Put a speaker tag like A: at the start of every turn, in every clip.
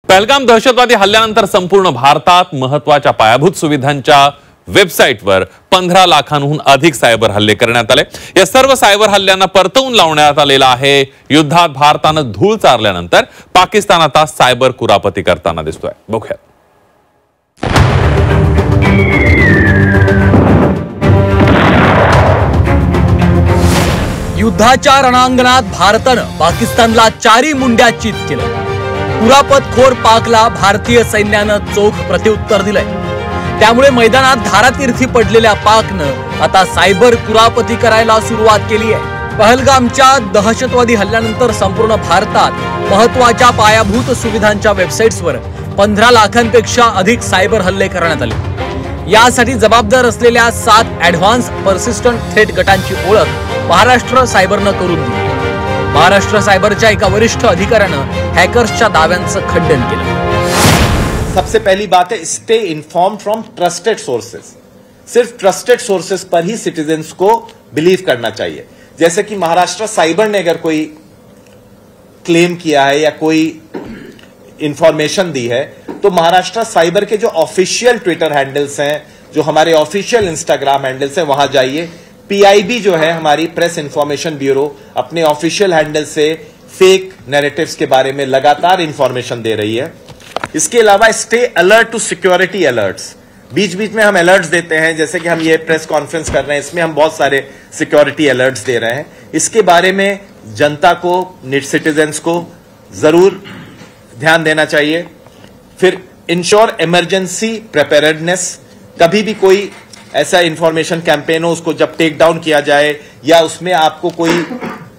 A: पहलगाम दहशतवादी हल्ल्यानंतर संपूर्ण भारतात महत्त्वाच्या पायाभूत सुविधांच्या वेबसाईटवर 15 लाखांहून अधिक सायबर हल्ले करण्यात आले। या सर्व सायबर हल्ल्यांना परतवून लावण्यात आलेला आहे। युद्धात भारतानं धूळ चारल्यानंतर पाकिस्तान आता सायबर कुरापती करताना दिसतोय। बघूया।
B: युद्धाच्या रणांगणात भारतानं पाकिस्तानला चारी मुंड्या चित केलं। कुरापतखोर पाकला भारतीय सैन्यानं चोख प्रत्युत्तर दिलंय। त्यामुळे मैदानात धारातीर्थी पडलेल्या पाकनं आता सायबर कुरापती करायला सुरुवात केली आहे। पहलगामच्या दहशतवादी हल्ल्यानंतर संपूर्ण भारतात महत्त्वाच्या पायाभूत सुविधांच्या वेबसाईट्सवर 15 लाखांपेक्षा अधिक सायबर हल्ले करण्यात आले। यासाठी जबाबदार असलेल्या 7 ॲडव्हान्स पर्सिस्टंट थ्रेट गटांची ओळख महाराष्ट्र सायबरनं करून दिली। महाराष्ट्र सायबरच्या एका वरिष्ठ अधिकाऱ्यानं हॅकर्सच्या दाव्यांचं खंडन केलं।
C: सबसे पहली बात है, stay inform from trusted sources. सिर्फ ट्रस्टेड सोर्सेस पर ही सिटीजन्स को बिलीव करना चाहिए। जैसे कि महाराष्ट्र साइबर ने अगर कोई क्लेम किया है या कोई इंफॉर्मेशन दी है तो महाराष्ट्र साइबर के जो ऑफिशियल ट्विटर हैंडल्स हैं, जो हमारे ऑफिशियल इंस्टाग्राम हैंडल्स हैं, वहां जाइए। पीआईबी जो है हमारी प्रेस इंफॉर्मेशन ब्यूरो अपने ऑफिशियल हैंडल से फेक नैरेटिव्स के बारे में लगातार इंफॉर्मेशन दे रही है। इसके अलावा stay alert to security alerts. बीच बीच में हम अलर्ट्स देते हैं, जैसे कि हम ये प्रेस कॉन्फ्रेंस कर रहे हैं, इसमें हम बहुत सारे सिक्योरिटी अलर्ट्स दे रहे हैं। इसके बारे में जनता को, सिटीजन्स को जरूर ध्यान देना चाहिए। फिर इंश्योर इमरजेंसी प्रिपेयर्डनेस। कभी भी कोई ऐसा इंफॉर्मेशन कैंपेन हो, उसको जब टेक डाउन किया जाए या उसमें आपको कोई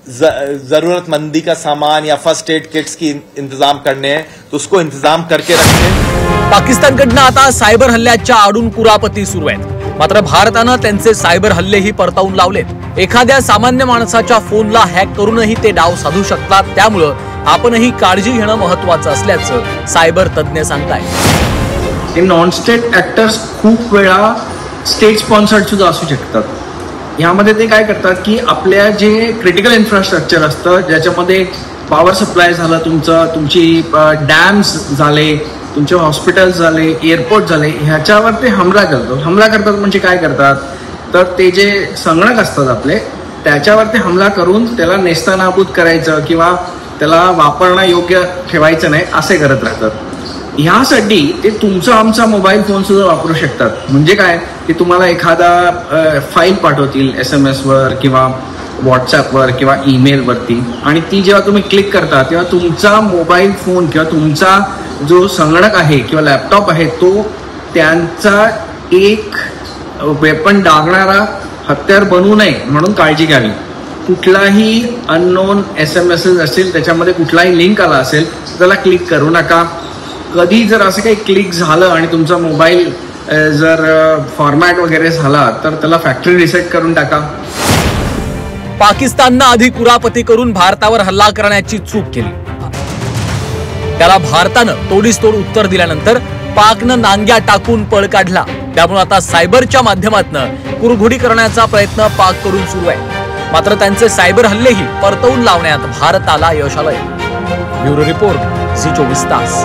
C: जरूरतमंदी का सामान या फर्स्ट एड किट्स की इंतजाम करने हैं तो उसको इंतजाम करके रखें।
B: पाकिस्तानकडनं आता सायबर हल्ल्याच्या आडून कुरापती सुरू आहेत। मात्र भारतानं त्यांचे सायबर हल्लेही परतवून लावलेत। एखाद्या सामान्य माणसाच्या फोनला हॅक करूनही ते डाव साधू शकतात। त्यामुळे आपणही काळजी घेणं महत्त्वाचं असल्याचं सायबर तज्ञ सांगतायत।
D: हे नॉन स्टेट ऍक्टर्स खूप वेळा स्टेट स्पॉन्सर्ड सुद्धा असू शकतात। यामध्ये ते काय करतात की आपल्या जे क्रिटिकल इन्फ्रास्ट्रक्चर असतं, ज्याच्यामध्ये पॉवर सप्लाय झालं, तुमची डॅम्स झाले, तुमचे हॉस्पिटल्स झाले, एअरपोर्ट झाले, ह्याच्यावर ते हमला करतात म्हणजे काय करतात तर ते जे संगणक असतात आपले, त्याच्यावर ते हमला करून त्याला नेस्तनाबूत करायचं किंवा त्याला वापरणं योग्य ठेवायचं नाही असे करत राहतात। ह्यासाठी ते तुमचा आमचा मोबाईल फोन सुद्धा वापरू शकतात। म्हणजे काय, ते तुम्हाला एखादा फाईल पाठवतील SMS वर किंवा व्हॉट्सॲपवर किंवा ईमेलवरती, आणि ती जेव्हा तुम्ही क्लिक करता तेव्हा तुमचा मोबाईल फोन किंवा तुमचा जो संगणक आहे किंवा लॅपटॉप आहे तो त्यांचा एक वेपन डागणारा हत्यार बनू नये म्हणून काळजी घ्यावी। कुठलाही अननोन SMS असेल, त्याच्यामध्ये कुठलाही लिंक आला असेल त्याला क्लिक करू नका। कधी जर असं काही क्लिक झालं आणि तुमचा मोबाईल जर फॉर्मॅट वगैरे झाला तर त्याला फॅक्टरी रिसेट करून टाका।
B: पाकिस्ताननं आधी कुरापती करून भारतावर हल्ला करण्याची चूक केली। त्याला भारतानं तोडीस तोड उत्तर दिल्यानंतर पाकनं नांग्या टाकून पळ काढला। त्यामुळे आता सायबरच्या माध्यमातून कुरघोडी करण्याचा प्रयत्न पाक करून सुरू आहे। मात्र त्यांचे सायबर हल्लेही परतवून लावण्यात भारताला यश आलंय। ब्युरो रिपोर्ट, झी 24 तास।